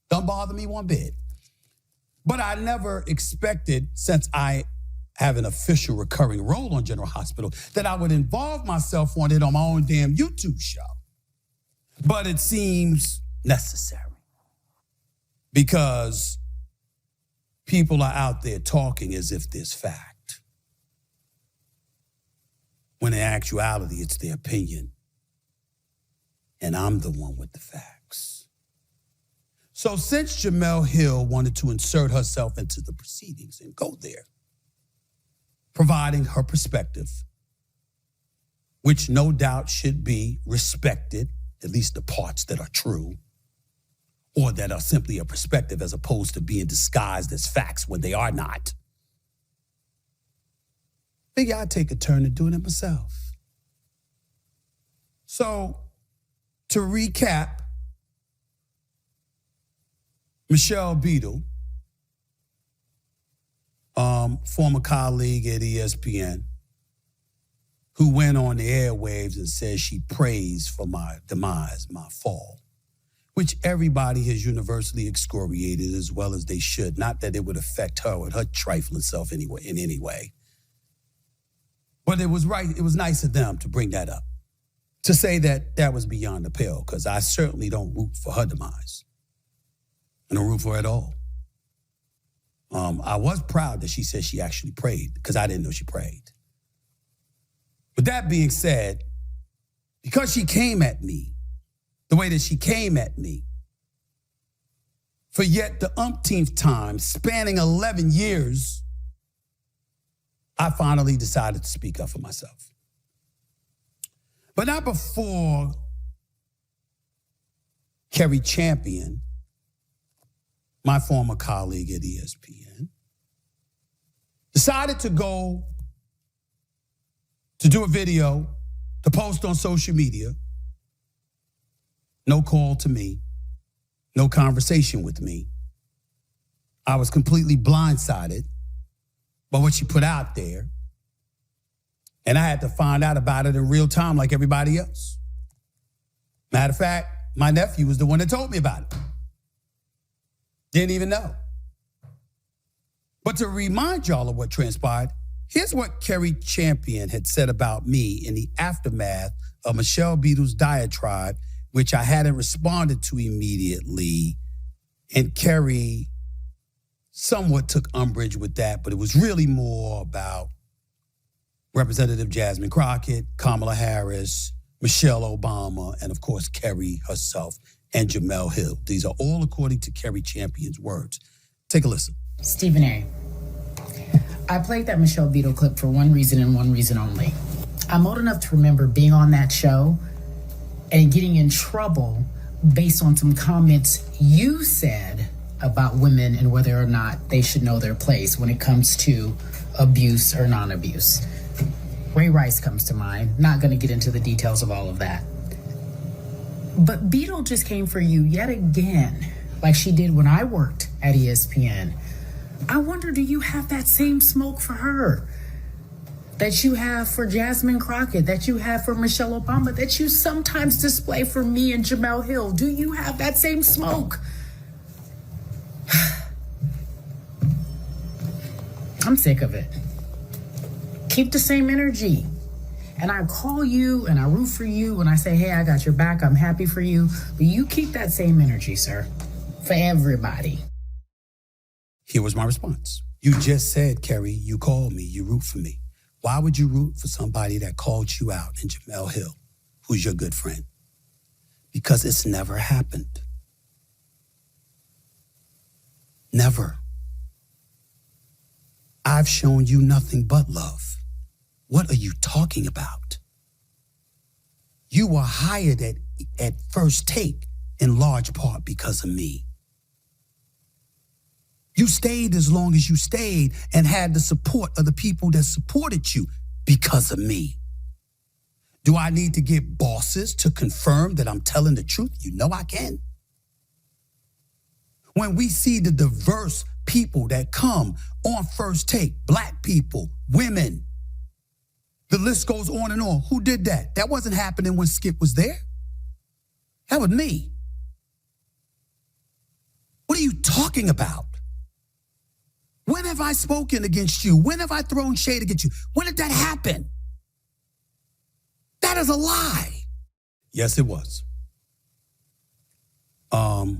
Don't bother me one bit. But I never expected, since I have an official recurring role on General Hospital, that I would involve myself on it on my own damn YouTube show. But it seems necessary because people are out there talking as if there's fact, when in actuality it's their opinion, and I'm the one with the facts. So since Jemele Hill wanted to insert herself into the proceedings and go there, providing her perspective, which no doubt should be respected, at least the parts that are true, or that are simply a perspective as opposed to being disguised as facts when they are not. Figure I'd take a turn at doing it myself. So, to recap, Michelle Beadle, former colleague at ESPN, who went on the airwaves and said she prays for my demise, my fall, which everybody has universally excoriated as well as they should. Not that it would affect her or her trifling self anyway, in any way. But it was right, it was nice of them to bring that up, to say that that was beyond the pale, because I certainly don't root for her demise. I don't root for her at all. I was proud that she said she actually prayed, because I didn't know she prayed. With that being said, because she came at me the way that she came at me, for yet the umpteenth time, spanning 11 years, I finally decided to speak up for myself. But not before Cari Champion, my former colleague at ESPN, decided to go to do a video to post on social media. No call to me, no conversation with me. I was completely blindsided by what she put out there, and I had to find out about it in real time like everybody else. Matter of fact, my nephew was the one that told me about it. Didn't even know. But to remind y'all of what transpired, here's what Cari Champion had said about me in the aftermath of Michelle Beadle's diatribe, which I hadn't responded to immediately. And Cari somewhat took umbrage with that, but it was really more about Representative Jasmine Crockett, Kamala Harris, Michelle Obama, and of course, Cari herself and Jemele Hill. These are all according to Cari Champion's words. Take a listen. Stephen A. I played that Michelle Beadle clip for one reason and one reason only. I'm old enough to remember being on that show and getting in trouble based on some comments you said about women and whether or not they should know their place when it comes to abuse or non-abuse. Ray Rice comes to mind. Not going to get into the details of all of that. But Beadle just came for you yet again, like she did when I worked at ESPN. I wonder, do you have that same smoke for her that you have for Jasmine Crockett, that you have for Michelle Obama, that you sometimes display for me and Jemele Hill? Do you have that same smoke? I'm sick of it. Keep the same energy. And I call you and I root for you and I say, hey, I got your back. I'm happy for you. But you keep that same energy, sir, for everybody. Here was my response. You just said, Cari, you called me, you root for me. Why would you root for somebody that called you out in Jemele Hill, who's your good friend? Because it's never happened. Never. I've shown you nothing but love. What are you talking about? You were hired at First Take in large part because of me. You stayed as long as you stayed and had the support of the people that supported you because of me. Do I need to get bosses to confirm that I'm telling the truth? You know I can. When we see the diverse people that come on First Take, black people, women, the list goes on and on. Who did that? That wasn't happening when Skip was there. That was me. are you talking about? When have I spoken against you? When have I thrown shade against you? When did that happen? That is a lie. Yes, it was. But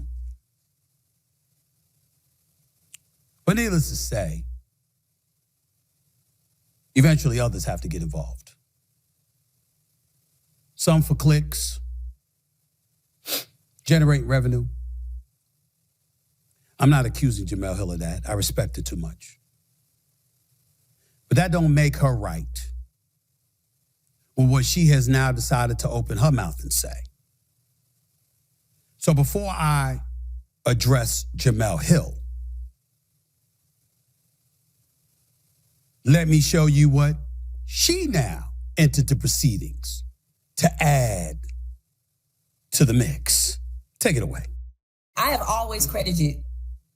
needless to say, eventually others have to get involved. Some for clicks, generate revenue. I'm not accusing Jemele Hill of that. I respect her too much. But that don't make her right with what she has now decided to open her mouth and say. So before I address Jemele Hill, let me show you what she now entered the proceedings to add to the mix. Take it away. I have always credited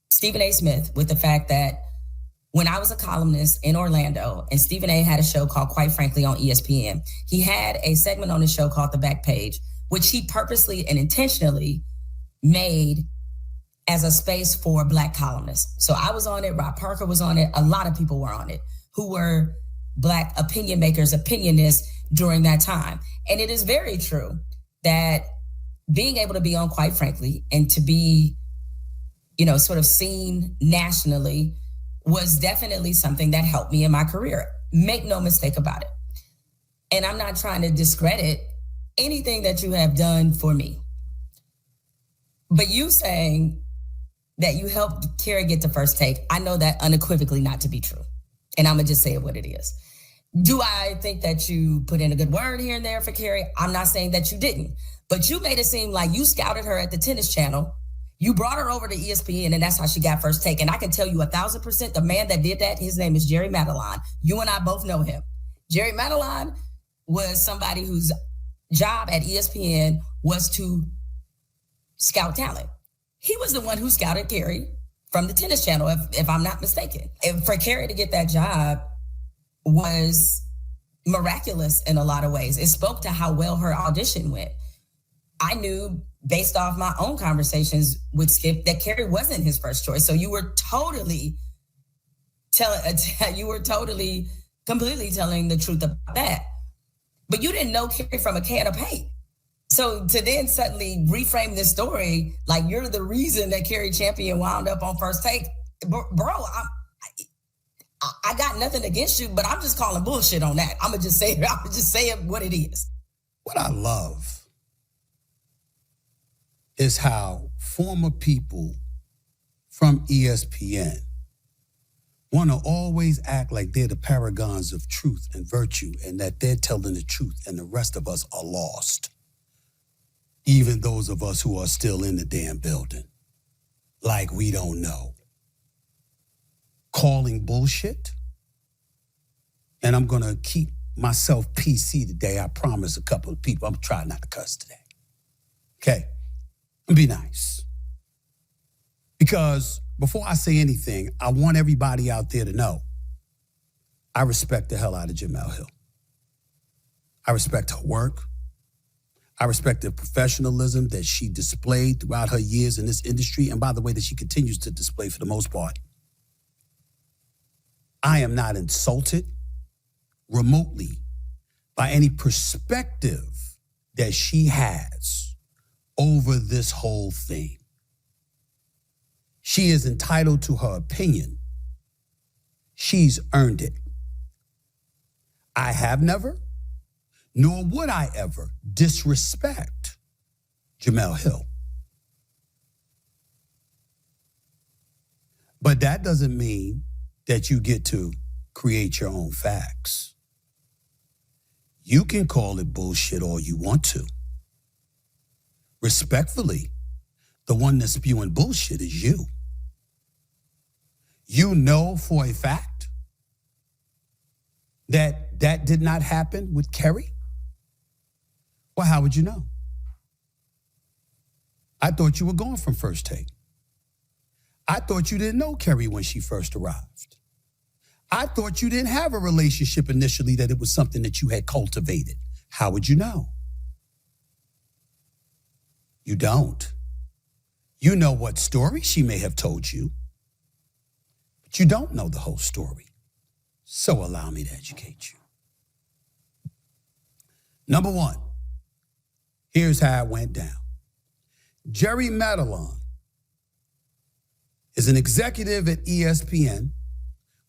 Stephen A. Smith with the fact that when I was a columnist in Orlando and Stephen A. had a show called Quite Frankly on ESPN, he had a segment on his show called The Back Page, which he purposely and intentionally made as a space for Black columnists. So I was on it, Rob Parker was on it, a lot of people were on it who were Black opinion makers, opinionists during that time. And it is very true that being able to be on Quite Frankly and to be, sort of seen nationally was definitely something that helped me in my career. Make no mistake about it. And I'm not trying to discredit anything that you have done for me. But you saying that you helped Cari get to First Take, I know that unequivocally not to be true. And I'm going to just say it what it is. Do I think that you put in a good word here and there for Cari? I'm not saying that you didn't. But you made it seem like you scouted her at the Tennis Channel. You brought her over to ESPN, and that's how she got First Take. And I can tell you 1,000%, the man that did that, his name is Jerry Madeline. You and I both know him. Jerry Madeline was somebody whose job at ESPN was to scout talent. He was the one who scouted Cari from the Tennis Channel, if I'm not mistaken. And for Cari to get that job was miraculous in a lot of ways. It spoke to how well her audition went. I knew based off my own conversations with Skip that Cari wasn't his first choice. So you were completely telling the truth about that. But you didn't know Cari from a can of paint. So to then suddenly reframe this story like you're the reason that Cari Champion wound up on First Take, bro, I got nothing against you, but I'm just calling bullshit on that. I'm gonna just say it what it is. What I love is how former people from ESPN want to always act like they're the paragons of truth and virtue and that they're telling the truth and the rest of us are lost. Even those of us who are still in the damn building. Like we don't know. Calling bullshit. And I'm going to keep myself PC today. I promise a couple of people. I'm trying not to cuss today. Okay? And be nice. Because before I say anything, I want everybody out there to know I respect the hell out of Jemele Hill. I respect her work. I respect the professionalism that she displayed throughout her years in this industry, and by the way, that she continues to display for the most part. I am not insulted remotely by any perspective that she has over this whole thing. She is entitled to her opinion. She's earned it. I have never, nor would I ever disrespect Jemele Hill. But that doesn't mean that you get to create your own facts. You can call it bullshit all you want to. Respectfully, the one that's spewing bullshit is you. You know for a fact that that did not happen with Cari? Well, how would you know? I thought you were going from First Take. I thought you didn't know Cari when she first arrived. I thought you didn't have a relationship initially, that it was something that you had cultivated. How would you know? You don't. You know what story she may have told you, but you don't know the whole story. So allow me to educate you. Number one, here's how it went down. Jerry Madelon is an executive at ESPN,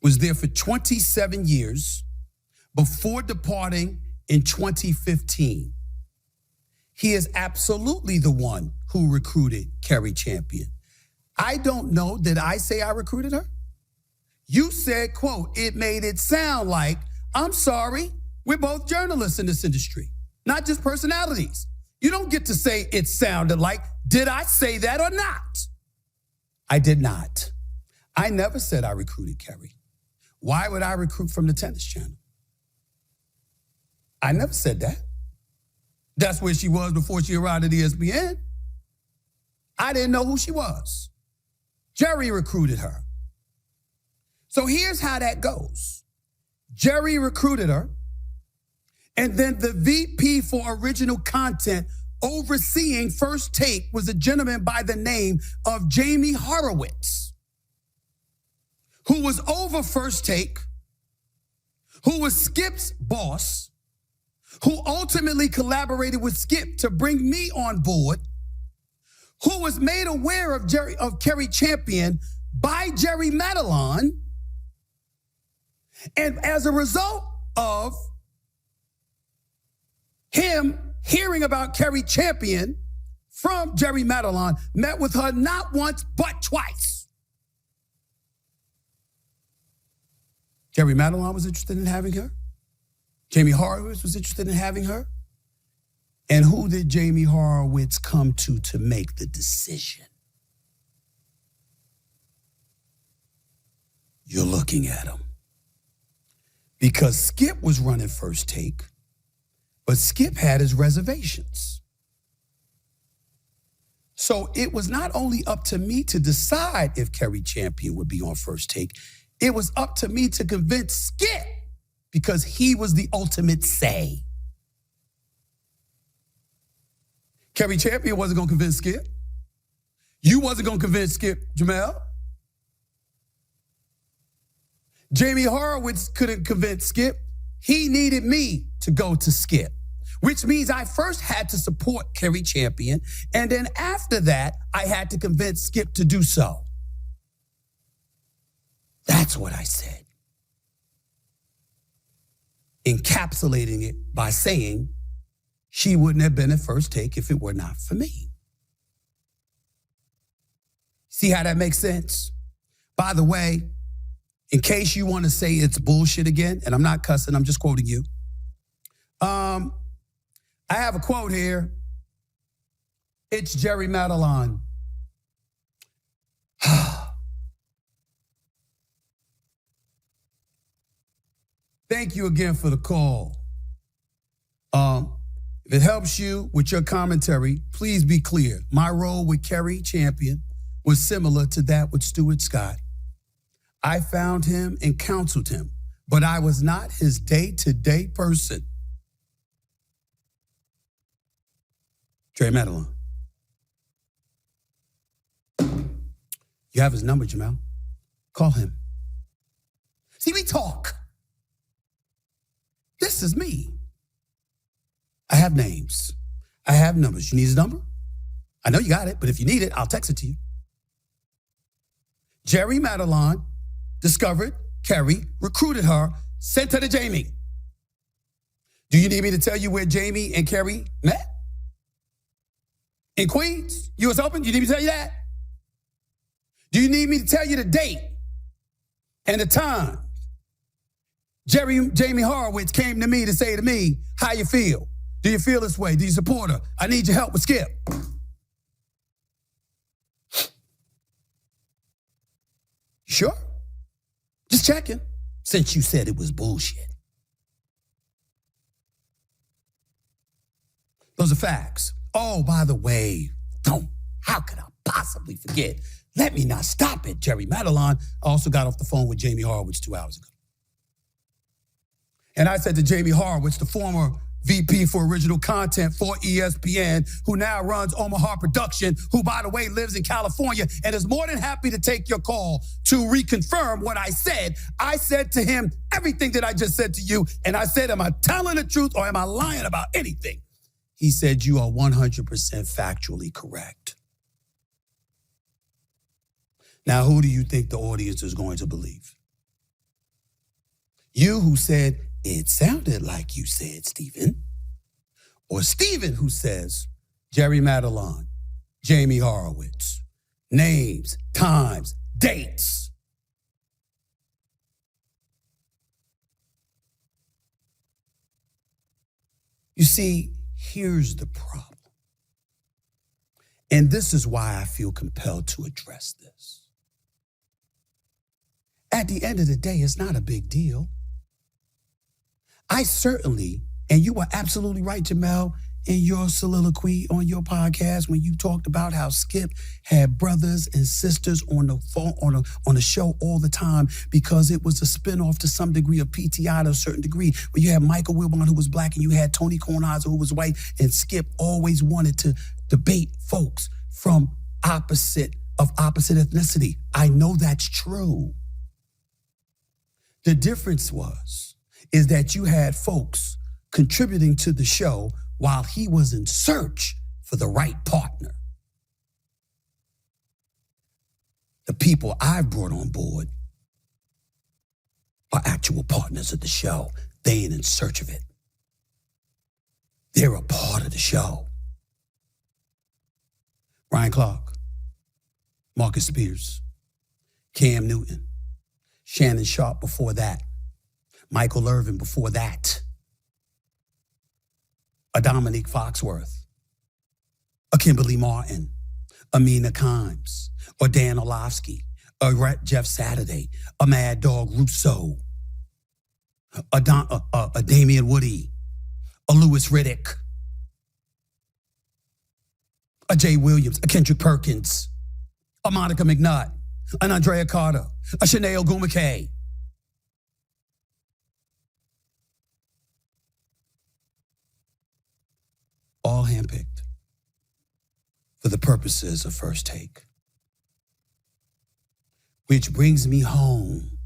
was there for 27 years before departing in 2015. He is absolutely the one who recruited Cari Champion. I don't know, did I say I recruited her? You said, quote, it made it sound like, I'm sorry, we're both journalists in this industry, not just personalities. You don't get to say it sounded like, did I say that or not? I did not. I never said I recruited Cari. Why would I recruit from the Tennis Channel? I never said that. That's where she was before she arrived at ESPN. I didn't know who she was. Jerry recruited her. So here's how that goes. Jerry recruited her, and then the VP for original content overseeing First Take was a gentleman by the name of Jamie Horowitz, who was over First Take, who was Skip's boss, who ultimately collaborated with Skip to bring me on board, who was made aware of Cari Champion by Jerry Madelon. And as a result of him hearing about Cari Champion from Jerry Madelon, met with her not once, but twice. Jerry Madelon was interested in having her. Jamie Horowitz was interested in having her. And who did Jamie Horowitz come to make the decision? You're looking at him. Because Skip was running First Take, but Skip had his reservations. So it was not only up to me to decide if Cari Champion would be on First Take, it was up to me to convince Skip because he was the ultimate say. Cari Champion wasn't going to convince Skip. You wasn't going to convince Skip, Jemele. Jamie Horowitz couldn't convince Skip. He needed me to go to Skip, which means I first had to support Cari Champion, and then after that, I had to convince Skip to do so. That's what I said. Encapsulating it by saying she wouldn't have been at First Take if it were not for me. See how that makes sense? By the way, in case you want to say it's bullshit again, and I'm not cussing, I'm just quoting you. I have a quote here. It's Jerry Madelon. Thank you again for the call. If it helps you with your commentary, please be clear. My role with Cari Champion was similar to that with Stuart Scott. I found him and counseled him, but I was not his day-to-day person. Jerry Madelon. You have his number, Jemele. Call him. See, we talk. This is me. I have names. I have numbers. You need his number? I know you got it, but if you need it, I'll text it to you. Jerry Madelon discovered Cari, recruited her, sent her to Jamie. Do you need me to tell you where Jamie and Cari met? In Queens, US Open? You need me to tell you that? Do you need me to tell you the date and the time Jamie Horowitz came to me to say to me, how you feel? Do you feel this way? Do you support her? I need your help with Skip. Sure? Just checking, since you said it was bullshit. Those are facts. Oh, by the way, how could I possibly forget? Let me not stop it, Jerry Madelon. I also got off the phone with Jamie Horowitz 2 hours ago. And I said to Jamie Horowitz, the former VP for original content for ESPN, who now runs Omaha Production, who, by the way, lives in California and is more than happy to take your call to reconfirm what I said. I said to him everything that I just said to you, and I said, am I telling the truth or am I lying about anything? He said, you are 100% factually correct. Now, who do you think the audience is going to believe? You who said, it sounded like you said, Stephen. Or Stephen who says, Jerry Madelon, Jamie Horowitz, names, times, dates. You see, here's the problem. And this is why I feel compelled to address this. At the end of the day, it's not a big deal. I certainly, and you were absolutely right, Jemele, in your soliloquy on your podcast when you talked about how Skip had brothers and sisters on the phone, on the show all the time because it was a spinoff to some degree of PTI to a certain degree. Where you had Michael Wilbon, who was black, and you had Tony Kornheiser, who was white, and Skip always wanted to debate folks from opposite ethnicity. I know that's true. The difference is that you had folks contributing to the show while he was in search for the right partner. The people I've brought on board are actual partners of the show. They ain't in search of it. They're a part of the show. Ryan Clark, Marcus Spears, Cam Newton, Shannon Sharp before that, Michael Irvin before that, a Dominique Foxworth, a Kimberly Martin, a Mina Kimes, or Dan Orlovsky, a Jeff Saturday, a Mad Dog Russo, a Damian Woody, a Louis Riddick, a Jay Williams, a Kendrick Perkins, a Monica McNutt, an Andrea Carter, a Shanae Ogumake. All handpicked for the purposes of First Take. Which brings me home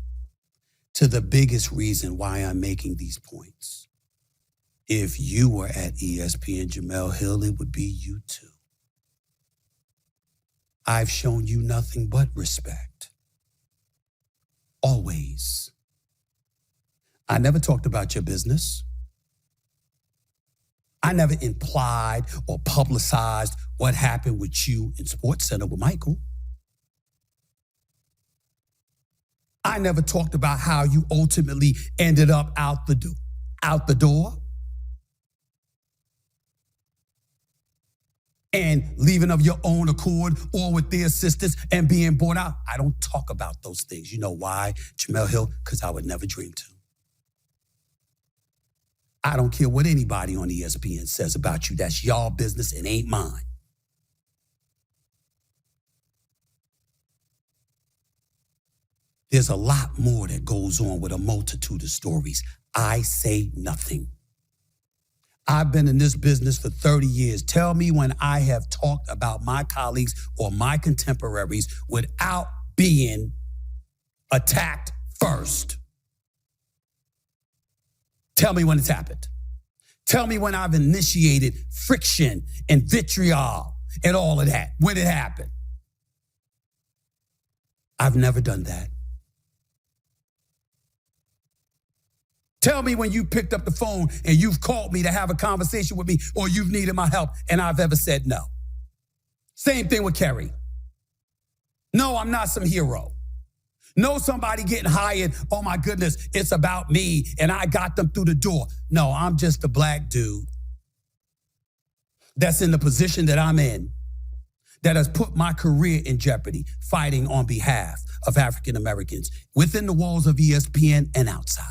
to the biggest reason why I'm making these points. If you were at ESPN Jemele Hill, it would be you too. I've shown you nothing but respect. Always. I never talked about your business. I never implied or publicized what happened with you in SportsCenter with Michael. I never talked about how you ultimately ended up out the door and leaving of your own accord or with their assistance and being bought out. I don't talk about those things. You know why, Jemele Hill? Because I would never dream to. I don't care what anybody on ESPN says about you. That's y'all business and ain't mine. There's a lot more that goes on with a multitude of stories. I say nothing. I've been in this business for 30 years. Tell me when I have talked about my colleagues or my contemporaries without being attacked first. Tell me when it's happened. Tell me when I've initiated friction and vitriol and all of that, when it happened. I've never done that. Tell me when you picked up the phone and you've called me to have a conversation with me or you've needed my help and I've ever said no. Same thing with Cari. No, I'm not some hero. No, somebody getting hired, oh my goodness, it's about me and I got them through the door. No, I'm just a black dude that's in the position that I'm in that has put my career in jeopardy fighting on behalf of African Americans within the walls of ESPN and outside.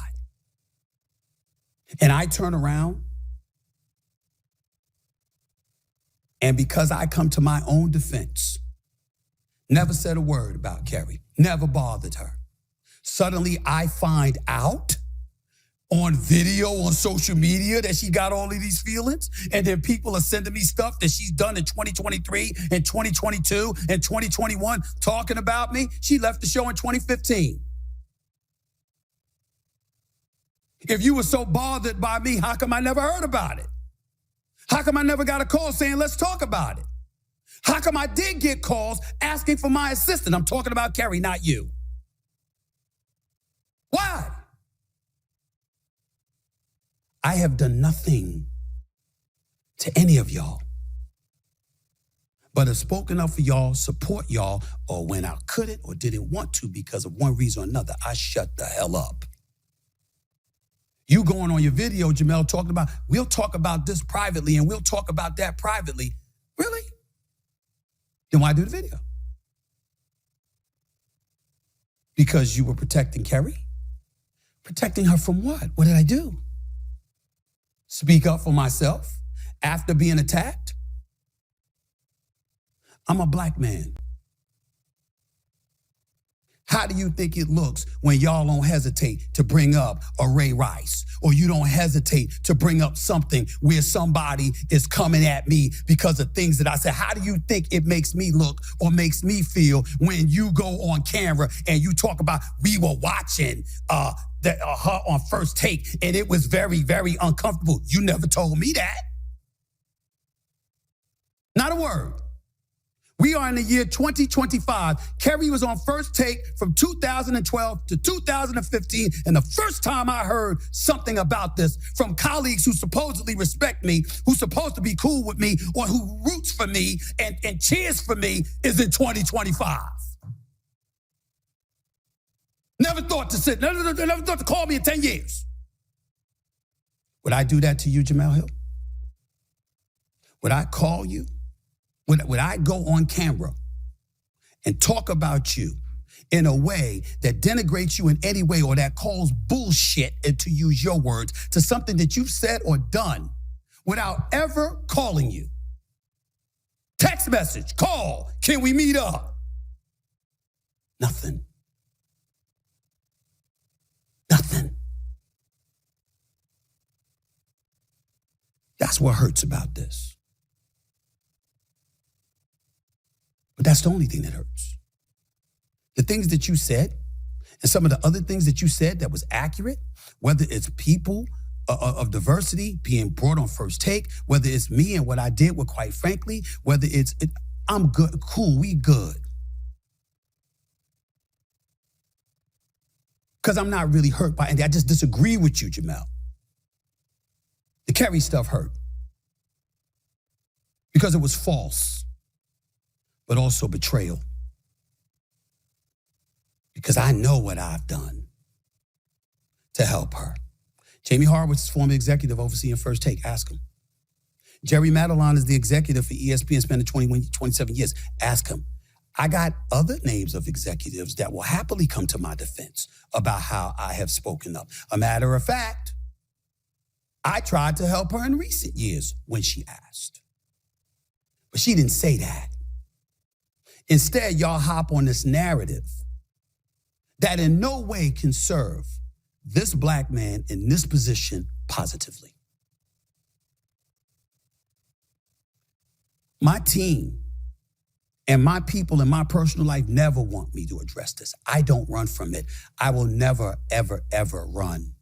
And I turn around and because I come to my own defense, never said a word about Cari, never bothered her. Suddenly I find out on video, on social media, that she got all of these feelings. And then people are sending me stuff that she's done in 2023 and 2022 and 2021 talking about me. She left the show in 2015. If you were so bothered by me, how come I never heard about it? How come I never got a call saying, let's talk about it? How come I did get calls asking for my assistant? I'm talking about Cari, not you. Why? I have done nothing to any of y'all but have spoken up for y'all, support y'all, or when I couldn't or didn't want to because of one reason or another, I shut the hell up. You going on your video, Jemele, talking about, we'll talk about this privately and we'll talk about that privately. Really? Then why do the video? Because you were protecting Cari? Protecting her from what? What did I do? Speak up for myself after being attacked? I'm a black man. How do you think it looks when y'all don't hesitate to bring up a Ray Rice, or you don't hesitate to bring up something where somebody is coming at me because of things that I said? How do you think it makes me look or makes me feel when you go on camera and you talk about, we were watching her on First Take and it was very, very uncomfortable? You never told me that. Not a word. We are in the year 2025. Cari was on First Take from 2012 to 2015. And the first time I heard something about this from colleagues who supposedly respect me, who's supposed to be cool with me, or who roots for me and cheers for me, is in 2025. Never thought to call me in 10 years. Would I do that to you, Jemele Hill? Would I call you? Would I go on camera and talk about you in a way that denigrates you in any way, or that calls bullshit, and to use your words, to something that you've said or done without ever calling you? Text message, call, can we meet up? Nothing. Nothing. That's what hurts about this. But that's the only thing that hurts. The things that you said and some of the other things that you said that was accurate, whether it's people of diversity being brought on First Take, whether it's me and what I did with Quite Frankly, whether I'm good, cool, we good. Because I'm not really hurt by it. I just disagree with you, Jemele. The Cari stuff hurt. Because it was false. But also betrayal. Because I know what I've done to help her. Jamie Horowitz is former executive overseeing First Take. Ask him. Jerry Madelon is the executive for ESPN, spending 27 years. Ask him. I got other names of executives that will happily come to my defense about how I have spoken up. A matter of fact, I tried to help her in recent years when she asked. But she didn't say that. Instead, y'all hop on this narrative that in no way can serve this black man in this position positively. My team and my people in my personal life never want me to address this. I don't run from it. I will never, ever, ever run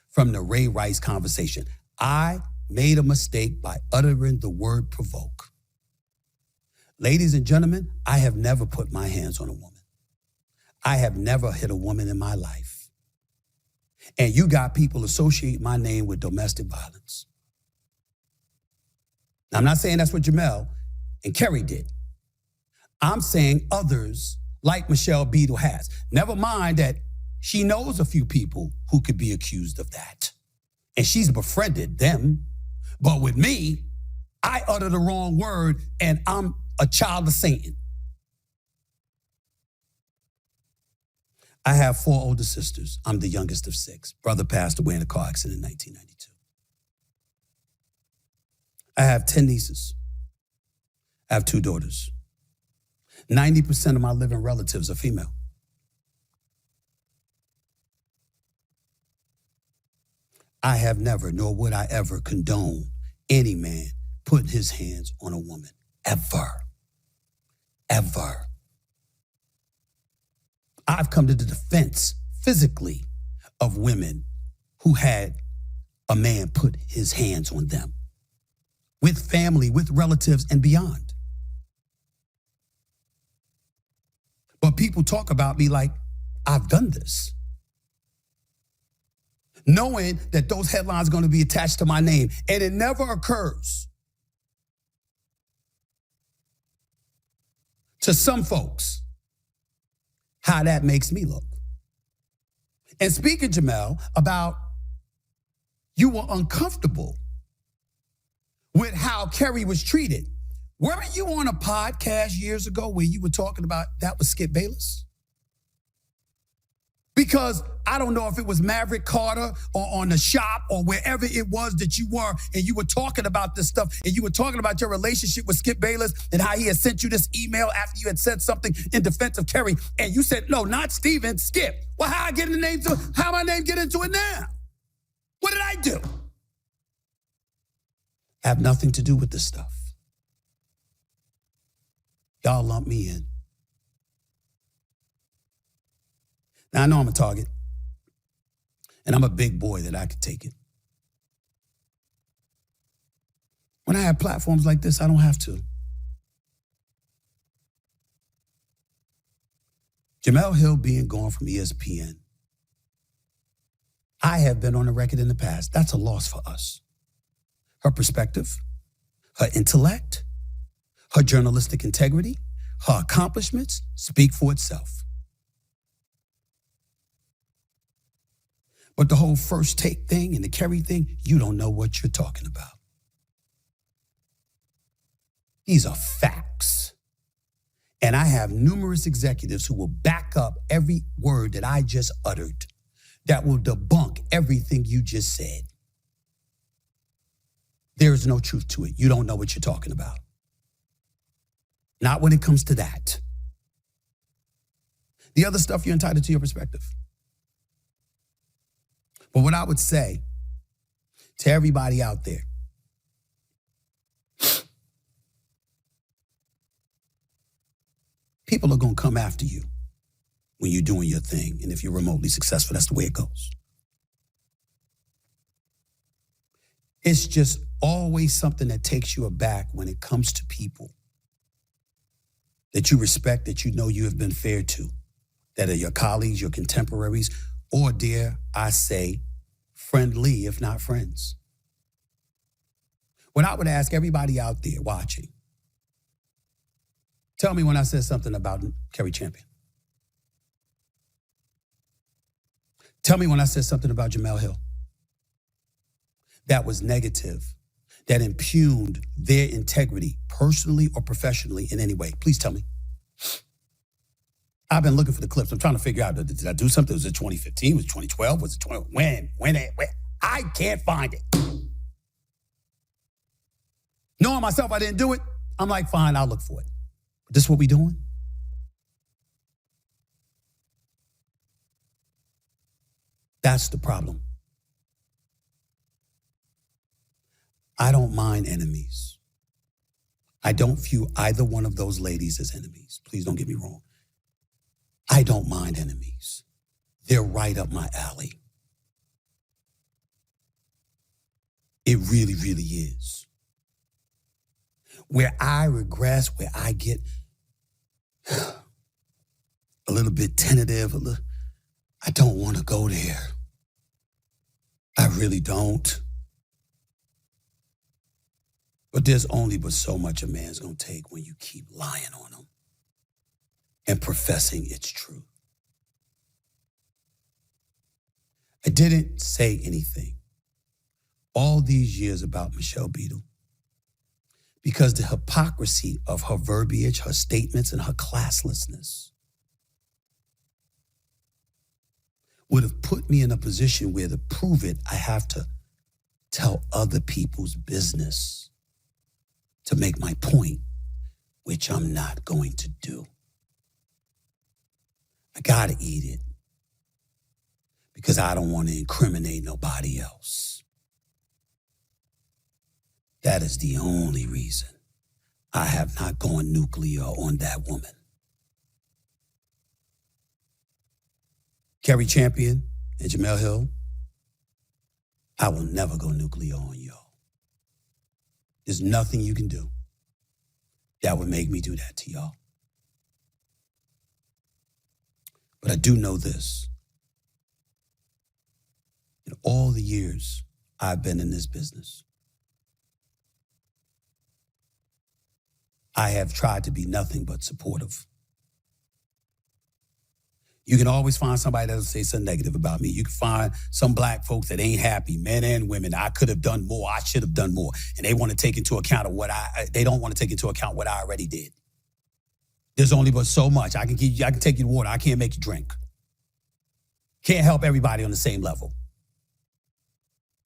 from the Ray Rice conversation. I made a mistake by uttering the word provoke. Ladies and gentlemen, I have never put my hands on a woman. I have never hit a woman in my life. And you got people associate my name with domestic violence. Now, I'm not saying that's what Jemele and Cari did. I'm saying others like Michelle Beadle has. Never mind that she knows a few people who could be accused of that. And she's befriended them. But with me, I utter the wrong word and I'm a child of Satan. I have 4 older sisters. I'm the youngest of 6. Brother passed away in a car accident in 1992. I have 10 nieces. I have 2 daughters. 90% of my living relatives are female. I have never, nor would I ever condone any man putting his hands on a woman. Ever. Ever. I've come to the defense physically of women who had a man put his hands on them, with family, with relatives, and beyond. But people talk about me like I've done this, knowing that those headlines are going to be attached to my name, and it never occurs to some folks how that makes me look. And speaking, Jemele, about you were uncomfortable with how Cari was treated. Weren't you on a podcast years ago where you were talking about that was Skip Bayless? Because I don't know if it was Maverick Carter or on the shop or wherever it was that you were, and you were talking about this stuff, and you were talking about your relationship with Skip Bayless and how he had sent you this email after you had said something in defense of Cari, and you said, no, not Steven, Skip. Well, how my name get into it now? What did I do? Have nothing to do with this stuff. Y'all lump me in. Now, I know I'm a target, and I'm a big boy that I could take it. When I have platforms like this, I don't have to. Jemele Hill being gone from ESPN, I have been on the record in the past. That's a loss for us. Her perspective, her intellect, her journalistic integrity, her accomplishments speak for itself. But the whole first take thing and the Cari thing, you don't know what you're talking about. These are facts. And I have numerous executives who will back up every word that I just uttered, that will debunk everything you just said. There is no truth to it. You don't know what you're talking about. Not when it comes to that. The other stuff, you're entitled to your perspective. But what I would say to everybody out there, people are going to come after you when you're doing your thing. And if you're remotely successful, that's the way it goes. It's just always something that takes you aback when it comes to people that you respect, that you know you have been fair to, that are your colleagues, your contemporaries, or dare I say, friendly, if not friends. What I would ask everybody out there watching, tell me when I said something about Cari Champion. Tell me when I said something about Jemele Hill that was negative, that impugned their integrity, personally or professionally in any way. Please tell me. I've been looking for the clips. I'm trying to figure out, did I do something? Was it 2015? Was it 2012? Was it 20? When? I can't find it. Knowing myself I didn't do it, I'm like, fine, I'll look for it. But this is what we doing? That's the problem. I don't mind enemies. I don't view either one of those ladies as enemies. Please don't get me wrong. I don't mind enemies. They're right up my alley. It really, really is. Where I regress, where I get a little bit tentative, I don't want to go there. I really don't. But there's only but so much a man's going to take when you keep lying on him and professing it's true. I didn't say anything all these years about Michelle Beadle because the hypocrisy of her verbiage, her statements, and her classlessness would have put me in a position where to prove it, I have to tell other people's business to make my point, which I'm not going to do. I gotta eat it because I don't want to incriminate nobody else. That is the only reason I have not gone nuclear on that woman. Cari Champion and Jemele Hill, I will never go nuclear on y'all. There's nothing you can do that would make me do that to y'all. But I do know this. In all the years I've been in this business, I have tried to be nothing but supportive. You can always find somebody that'll say something negative about me. You can find some black folks that ain't happy, men and women. I could have done more. I should have done more. And they want to take into account of they don't want to take into account what I already did. There's only but so much. I can take you water. I can't make you drink. Can't help everybody on the same level.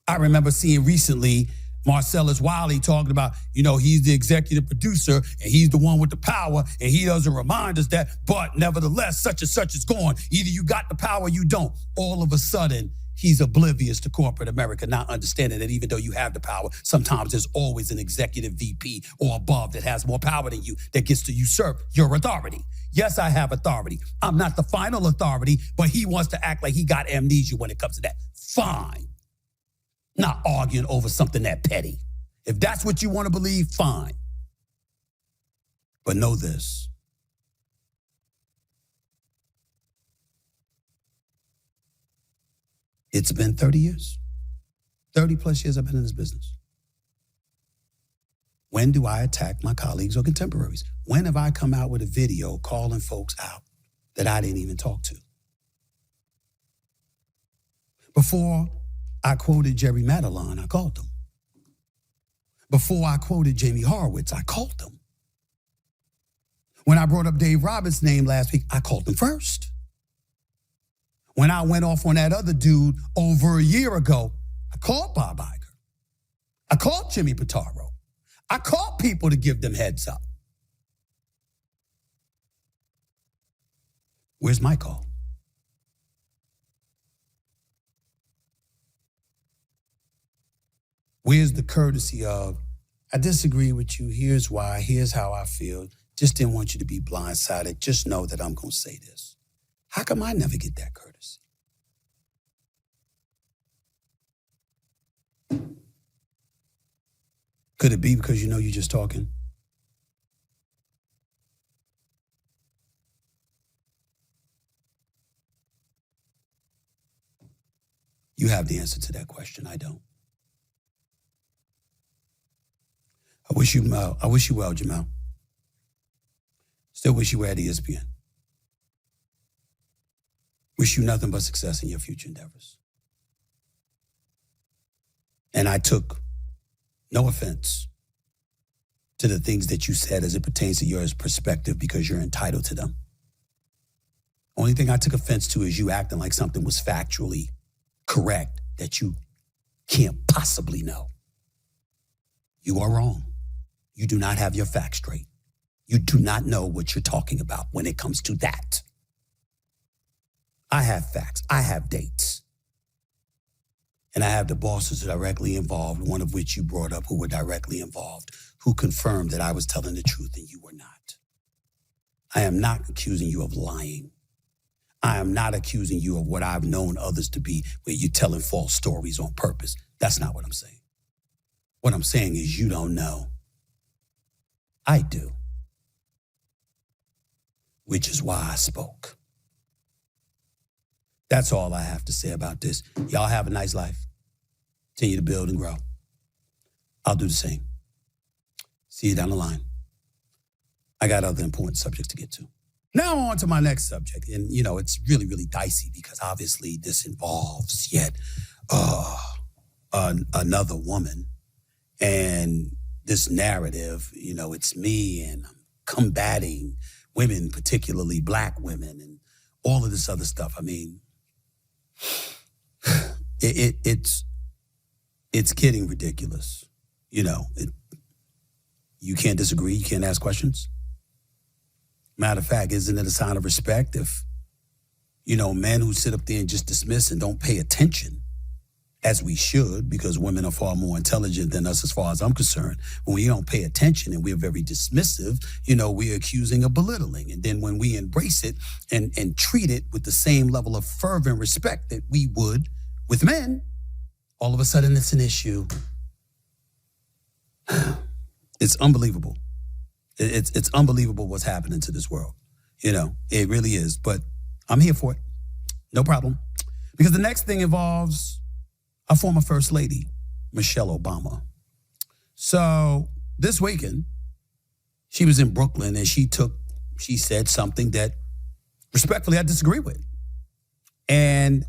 I remember seeing recently Marcellus Wiley talking about, he's the executive producer and he's the one with the power and he doesn't remind us that, but nevertheless, such and such is gone. Either you got the power or you don't. All of a sudden, he's oblivious to corporate America, not understanding that even though you have the power, sometimes there's always an executive VP or above that has more power than you that gets to usurp your authority. Yes, I have authority. I'm not the final authority, but he wants to act like he got amnesia when it comes to that. Fine. Not arguing over something that petty. If that's what you want to believe, fine. But know this. It's been 30 years. 30 plus years I've been in this business. When do I attack my colleagues or contemporaries? When have I come out with a video calling folks out that I didn't even talk to? Before I quoted Jerry Madeline, I called them. Before I quoted Jamie Horowitz, I called them. When I brought up Dave Roberts' name last week, I called them first. When I went off on that other dude over a year ago, I called Bob Iger. I called Jimmy Pitaro. I called people to give them heads up. Where's my call? Where's the courtesy of, I disagree with you, here's why, here's how I feel, just didn't want you to be blindsided, just know that I'm going to say this. How come I never get that courtesy? Could it be because you're just talking? You have the answer to that question, I don't. I wish you well, Jemele. Still wish you were at ESPN. Wish you nothing but success in your future endeavors. And I took no offense to the things that you said as it pertains to your perspective because you're entitled to them. Only thing I took offense to is you acting like something was factually correct that you can't possibly know. You are wrong. You do not have your facts straight. You do not know what you're talking about when it comes to that. I have facts. I have dates. And I have the bosses directly involved, one of which you brought up who were directly involved, who confirmed that I was telling the truth and you were not. I am not accusing you of lying. I am not accusing you of what I've known others to be, where you're telling false stories on purpose. That's not what I'm saying. What I'm saying is you don't know. I do. Which is why I spoke. That's all I have to say about this. Y'all have a nice life. Continue to build and grow. I'll do the same. See you down the line. I got other important subjects to get to. Now on to my next subject. And, it's really, really dicey because obviously this involves yet another woman. And this narrative, it's me and I'm combating women, particularly black women and all of this other stuff. I mean, it's getting ridiculous. You can't disagree. You can't ask questions. Matter of fact, isn't it a sign of respect if, men who sit up there and just dismiss and don't pay attention, as we should, because women are far more intelligent than us as far as I'm concerned. When we don't pay attention and we're very dismissive, we're accusing of belittling. And then when we embrace it and treat it with the same level of fervor and respect that we would with men, all of a sudden it's an issue. It's unbelievable. It's unbelievable what's happening to this world. It really is. But I'm here for it. No problem. Because the next thing involves our former First Lady, Michelle Obama. So this weekend, she was in Brooklyn and she said something that respectfully I disagree with. And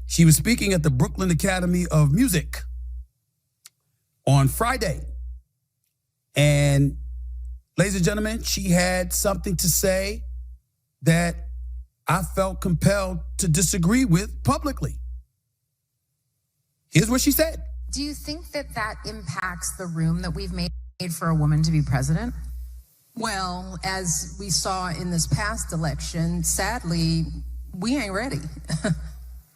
she was speaking at the Brooklyn Academy of Music on Friday. And ladies and gentlemen, she had something to say that I felt compelled to disagree with publicly. Here's what she said. Do you think that impacts the room that we've made for a woman to be president? Well, as we saw in this past election, sadly, we ain't ready.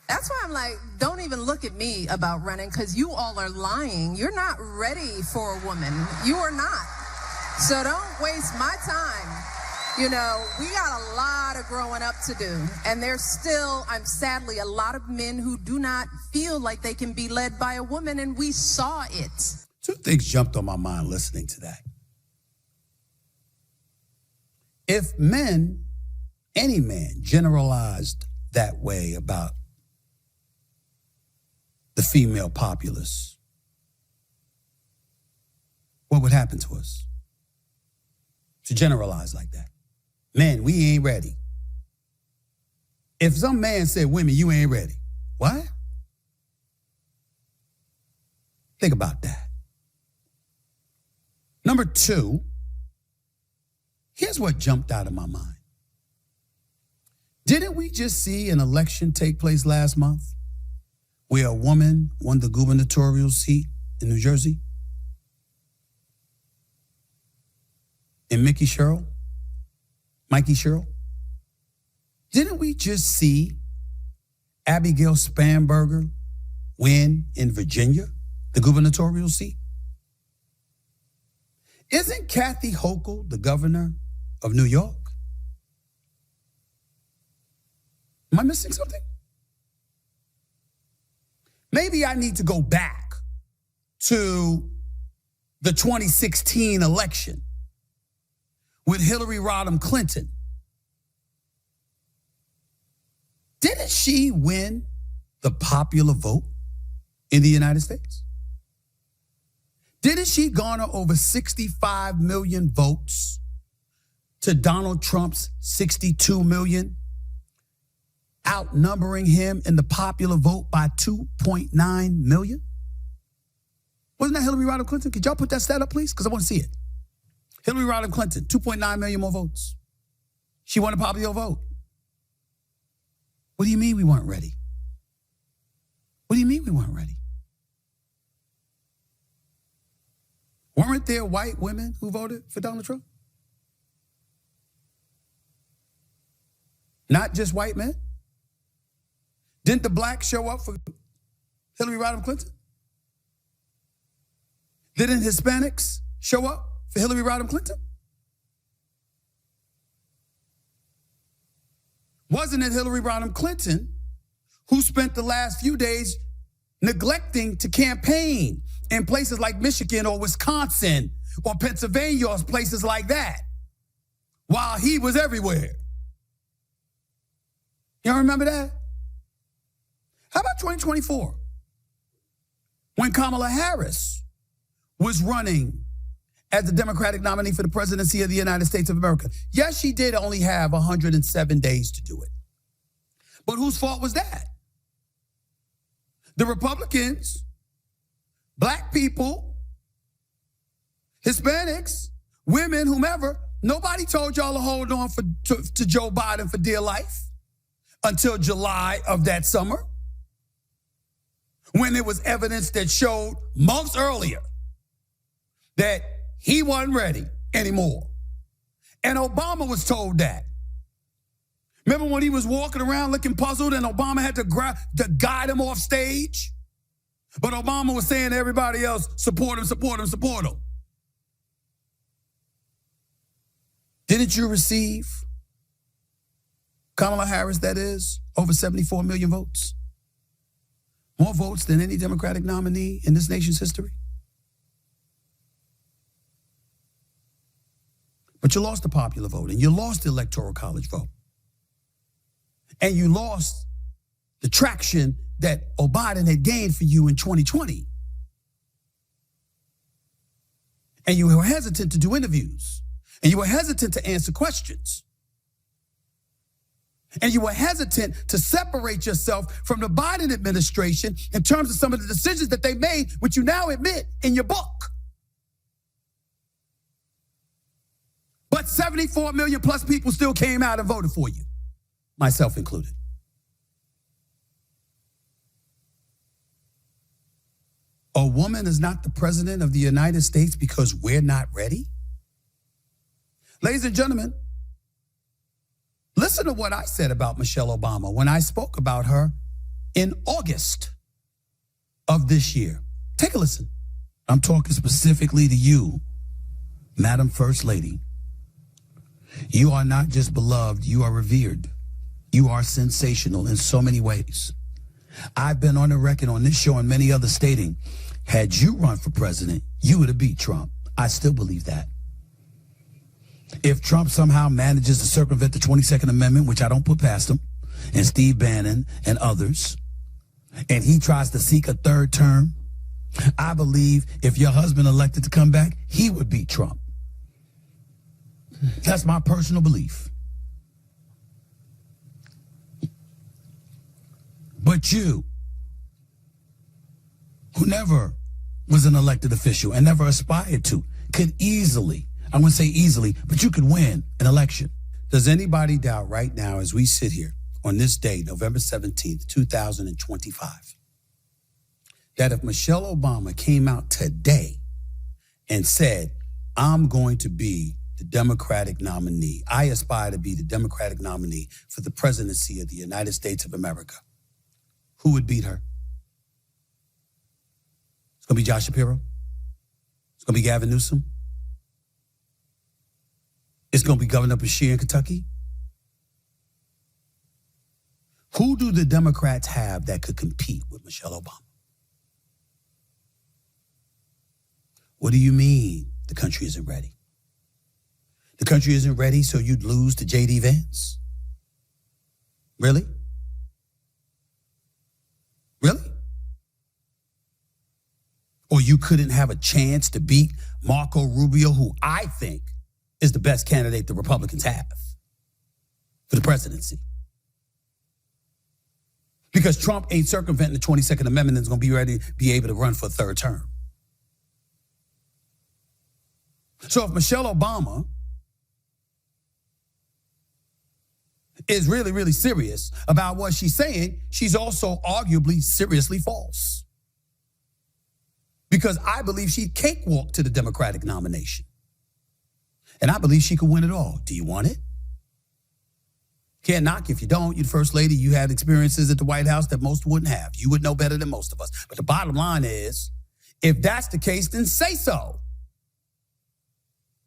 That's why I'm like, don't even look at me about running, because you all are lying. You're not ready for a woman. You are not. So don't waste my time. We got a lot of growing up to do. And there's still, sadly, a lot of men who do not feel like they can be led by a woman, and we saw it. Two things jumped on my mind listening to that. If any man, generalized that way about the female populace, what would happen to us? To generalize like that. Man, we ain't ready. If some man said, women, you ain't ready. What? Think about that. Number two, here's what jumped out of my mind. Didn't we just see an election take place last month where a woman won the gubernatorial seat in New Jersey? And Mikey Sherrill? Didn't we just see Abigail Spanberger win in Virginia, the gubernatorial seat? Isn't Kathy Hochul the governor of New York? Am I missing something? Maybe I need to go back to the 2016 election with Hillary Rodham Clinton. Didn't she win the popular vote in the United States? Didn't she garner over 65 million votes to Donald Trump's 62 million, outnumbering him in the popular vote by 2.9 million? Wasn't that Hillary Rodham Clinton? Could y'all put that stat up, please? Because I want to see it. Hillary Rodham Clinton, 2.9 million more votes. She won a popular vote. What do you mean we weren't ready? What do you mean we weren't ready? Weren't there white women who voted for Donald Trump? Not just white men? Didn't the blacks show up for Hillary Rodham Clinton? Didn't Hispanics show up for Hillary Rodham Clinton? Wasn't it Hillary Rodham Clinton who spent the last few days neglecting to campaign in places like Michigan or Wisconsin or Pennsylvania or places like that while he was everywhere? Y'all remember that? How about 2024? When Kamala Harris was running as the Democratic nominee for the presidency of the United States of America. Yes, she did only have 107 days to do it. But whose fault was that? The Republicans, black people, Hispanics, women, whomever. Nobody told y'all to hold on to Joe Biden for dear life until July of that summer, when there was evidence that showed months earlier that he wasn't ready anymore. And Obama was told that. Remember when he was walking around looking puzzled and Obama had to guide him off stage? But Obama was saying to everybody else, support him, support him, support him. Didn't you receive, Kamala Harris, that is, over 74 million votes? More votes than any Democratic nominee in this nation's history? But you lost the popular vote, and you lost the Electoral College vote. And you lost the traction that Biden had gained for you in 2020. And you were hesitant to do interviews. And you were hesitant to answer questions. And you were hesitant to separate yourself from the Biden administration in terms of some of the decisions that they made, which you now admit in your book. But 74 million plus people still came out and voted for you, myself included. A woman is not the president of the United States because we're not ready? Ladies and gentlemen, listen to what I said about Michelle Obama when I spoke about her in August of this year. Take a listen. I'm talking specifically to you, Madam First Lady. You are not just beloved, you are revered. You are sensational in so many ways. I've been on the record on this show and many others stating, had you run for president, you would have beat Trump. I still believe that. If Trump somehow manages to circumvent the 22nd Amendment, which I don't put past him, and Steve Bannon and others, and he tries to seek a third term, I believe if your husband elected to come back, he would beat Trump. That's my personal belief. But you, who never was an elected official and never aspired to, could easily, I wouldn't say easily, but you could win an election. Does anybody doubt right now as we sit here on this day, November 17th, 2025, that if Michelle Obama came out today and said, I'm going to be the Democratic nominee, I aspire to be the Democratic nominee for the presidency of the United States of America, who would beat her? It's going to be Josh Shapiro. It's going to be Gavin Newsom. It's going to be Governor Beshear in Kentucky. Who do the Democrats have that could compete with Michelle Obama? What do you mean the country isn't ready? The country isn't ready, so you'd lose to J.D. Vance? Really? Really? Or you couldn't have a chance to beat Marco Rubio, who I think is the best candidate the Republicans have for the presidency. Because Trump ain't circumventing the 22nd Amendment and is going to be ready to be able to run for a third term. So if Michelle Obama is really, really serious about what she's saying, she's also arguably seriously false. Because I believe she'd cakewalk to the Democratic nomination. And I believe she could win it all. Do you want it? Can't knock if you don't. You're the First Lady. You had experiences at the White House that most wouldn't have. You would know better than most of us. But the bottom line is, if that's the case, then say so.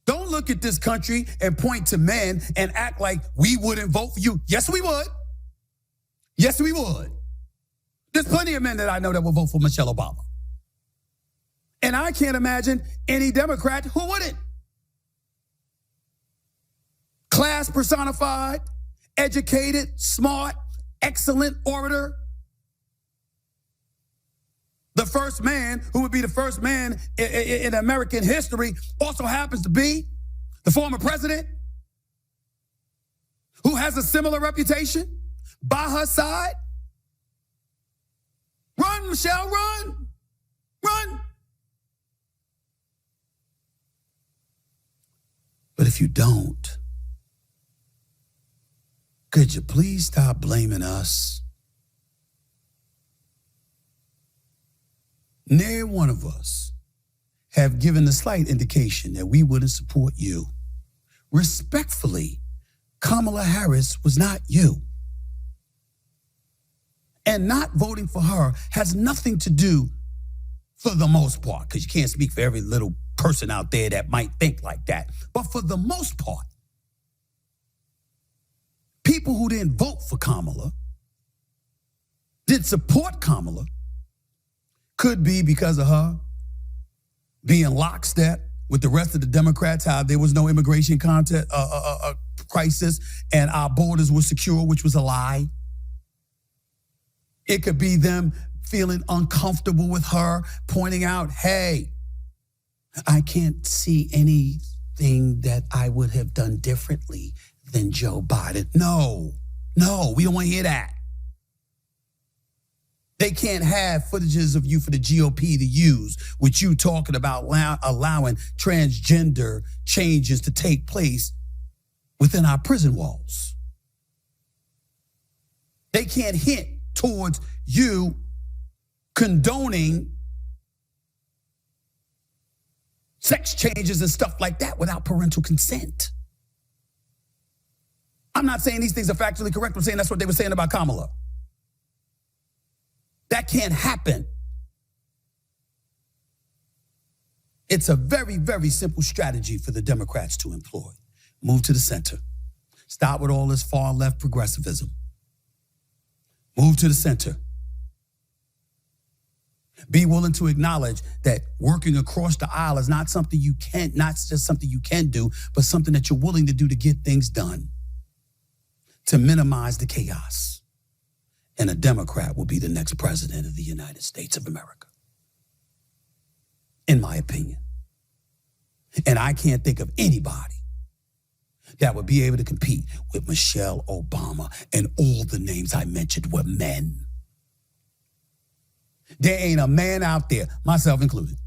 Don't look at this country and point to men and act like we wouldn't vote for you. Yes, we would. Yes, we would. There's plenty of men that I know that will vote for Michelle Obama. And I can't imagine any Democrat who wouldn't. Class personified, educated, smart, excellent orator. The first man who would be the first man in American history also happens to be the former president who has a similar reputation by her side. Run, Michelle, run. Run. But if you don't, could you please stop blaming us? Nary one of us have given the slight indication that we wouldn't support you. Respectfully, Kamala Harris was not you. And not voting for her has nothing to do, for the most part, because you can't speak for every little person out there that might think like that. But for the most part, people who didn't vote for Kamala, did support Kamala, could be because of her being lockstep with the rest of the Democrats, how there was no immigration crisis and our borders were secure, which was a lie. It could be them feeling uncomfortable with her, pointing out, hey, I can't see anything that I would have done differently than Joe Biden. No, we don't want to hear that. They can't have footages of you for the GOP to use with you talking about allowing transgender changes to take place within our prison walls. They can't hint towards you condoning sex changes and stuff like that without parental consent. I'm not saying these things are factually correct. I'm saying that's what they were saying about Kamala. That can't happen. It's a very, very simple strategy for the Democrats to employ. Move to the center. Stop with all this far left progressivism. Move to the center. Be willing to acknowledge that working across the aisle is not something you can, not just something you can do, but something that you're willing to do to get things done, to minimize the chaos. And a Democrat will be the next president of the United States of America, in my opinion. And I can't think of anybody that would be able to compete with Michelle Obama, and all the names I mentioned were men. There ain't a man out there, myself included,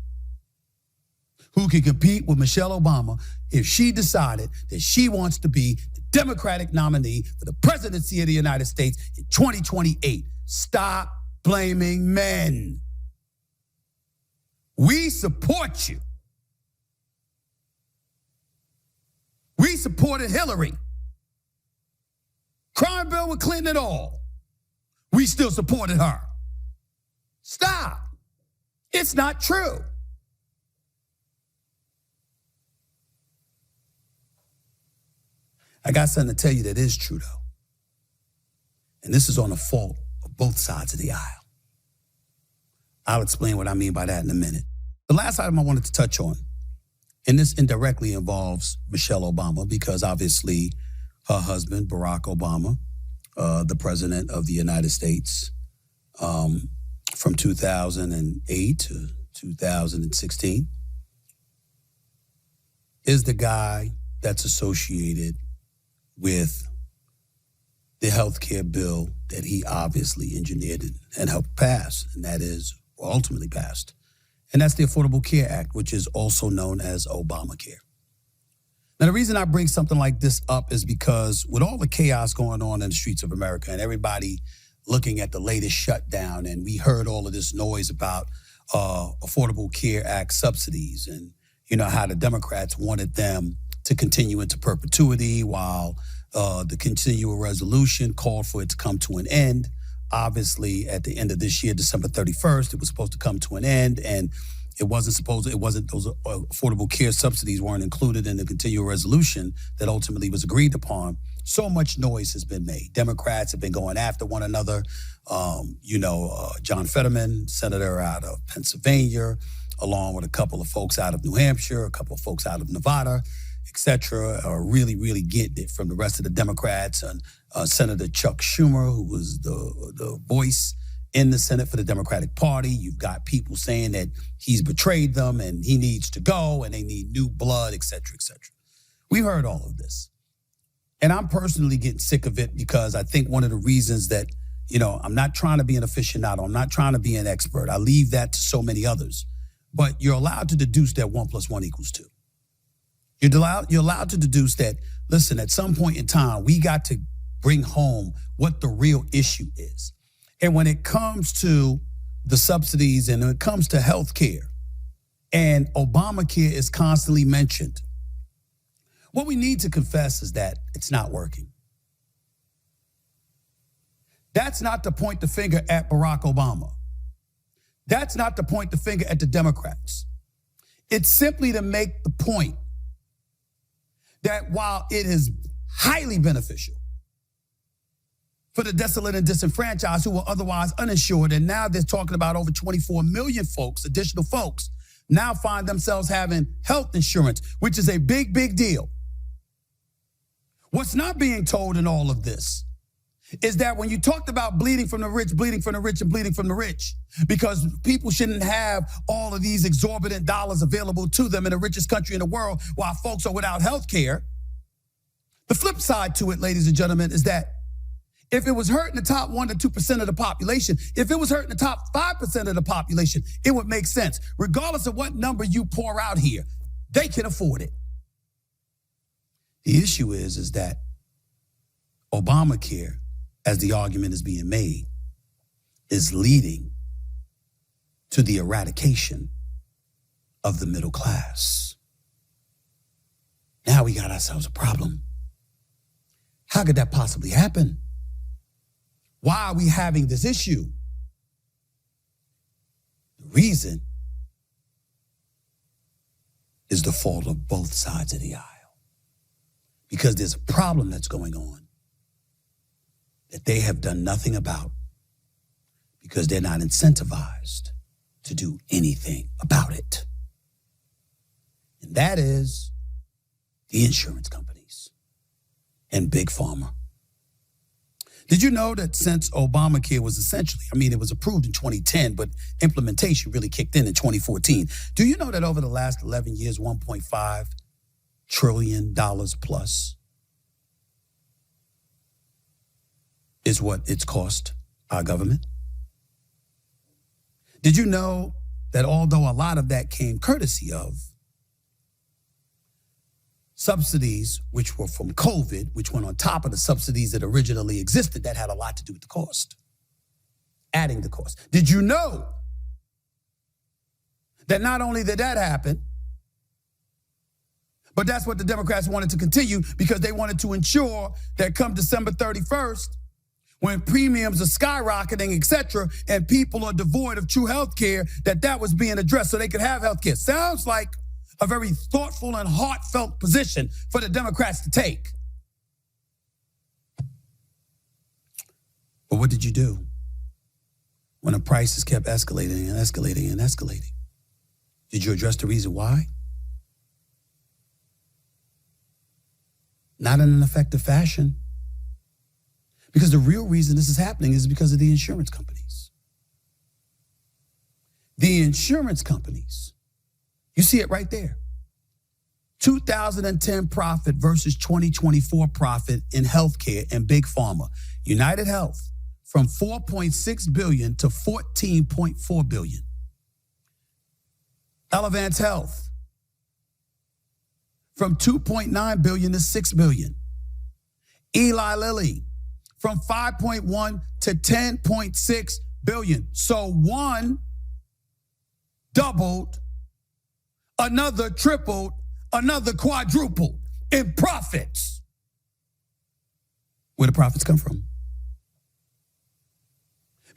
who can compete with Michelle Obama if she decided that she wants to be the Democratic nominee for the presidency of the United States in 2028. Stop blaming men. We support you. We supported Hillary. Crime bill with Clinton and all. We still supported her. Stop. It's not true. I got something to tell you that is true, though. And this is on the fault of both sides of the aisle. I'll explain what I mean by that in a minute. The last item I wanted to touch on, and this indirectly involves Michelle Obama, because obviously her husband, Barack Obama, the president of the United States, from 2008 to 2016, is the guy that's associated with the health care bill that he obviously engineered and helped pass, and that is ultimately passed. And that's the Affordable Care Act, which is also known as Obamacare. Now, the reason I bring something like this up is because with all the chaos going on in the streets of America and everybody looking at the latest shutdown, and we heard all of this noise about Affordable Care Act subsidies and, you know, how the Democrats wanted them to continue into perpetuity while the continual resolution called for it to come to an end. Obviously, at the end of this year, December 31st, it was supposed to come to an end, and those affordable care subsidies weren't included in the continual resolution that ultimately was agreed upon. So much noise has been made. Democrats have been going after one another. John Fetterman, senator out of Pennsylvania, along with a couple of folks out of New Hampshire, a couple of folks out of Nevada, et cetera, are really, really getting it from the rest of the Democrats. And Senator Chuck Schumer, who was the voice in the Senate for the Democratic Party. You've got people saying that he's betrayed them and he needs to go and they need new blood, et cetera, et cetera. We've heard all of this. And I'm personally getting sick of it because I think one of the reasons that, I'm not trying to be an aficionado. I'm not trying to be an expert. I leave that to so many others. But you're allowed to deduce that 1 + 1 = 2. You're allowed to deduce that, listen, at some point in time, we got to bring home what the real issue is. And when it comes to the subsidies and when it comes to health care, and Obamacare is constantly mentioned, What we need to confess is that it's not working. That's not to point the finger at Barack Obama. That's not to point the finger at the Democrats. It's simply to make the point that while it is highly beneficial for the desolate and disenfranchised who were otherwise uninsured, and now they're talking about over 24 million folks, additional folks, now find themselves having health insurance, which is a big, big deal. What's not being told in all of this is that when you talked about bleeding from the rich, and bleeding from the rich, because people shouldn't have all of these exorbitant dollars available to them in the richest country in the world while folks are without health care, the flip side to it, ladies and gentlemen, is that if it was hurting the top 1% to 2% of the population, if it was hurting the top 5% of the population, it would make sense. Regardless of what number you pour out here, they can afford it. The issue is that Obamacare, as the argument is being made, is leading to the eradication of the middle class. Now we got ourselves a problem. How could that possibly happen? Why are we having this issue? The reason is the fault of both sides of the aisle. Because there's a problem that's going on that they have done nothing about because they're not incentivized to do anything about it. And that is the insurance companies and Big Pharma. Did you know that since Obamacare was essentially, it was approved in 2010, but implementation really kicked in 2014. Do you know that over the last 11 years, $1.5 trillion plus is what it's cost our government? Did you know that although a lot of that came courtesy of subsidies which were from COVID, which went on top of the subsidies that originally existed, that had a lot to do with the cost, adding the cost? Did you know that not only did that happen, but that's what the Democrats wanted to continue because they wanted to ensure that come December 31st, when premiums are skyrocketing, et cetera, and people are devoid of true health care, that was being addressed so they could have health care. Sounds like a very thoughtful and heartfelt position for the Democrats to take. But what did you do when the prices kept escalating and escalating and escalating? Did you address the reason why? Not in an effective fashion. Because the real reason this is happening is because of the insurance companies. The insurance companies, you see it right there. 2010 profit versus 2024 profit in healthcare and Big Pharma. United Health from $4.6 billion to $14.4 billion. Elevance Health from $2.9 billion to $6 billion. Eli Lilly from 5.1 to 10.6 billion. So one doubled, another tripled, another quadrupled in profits. Where do profits come from?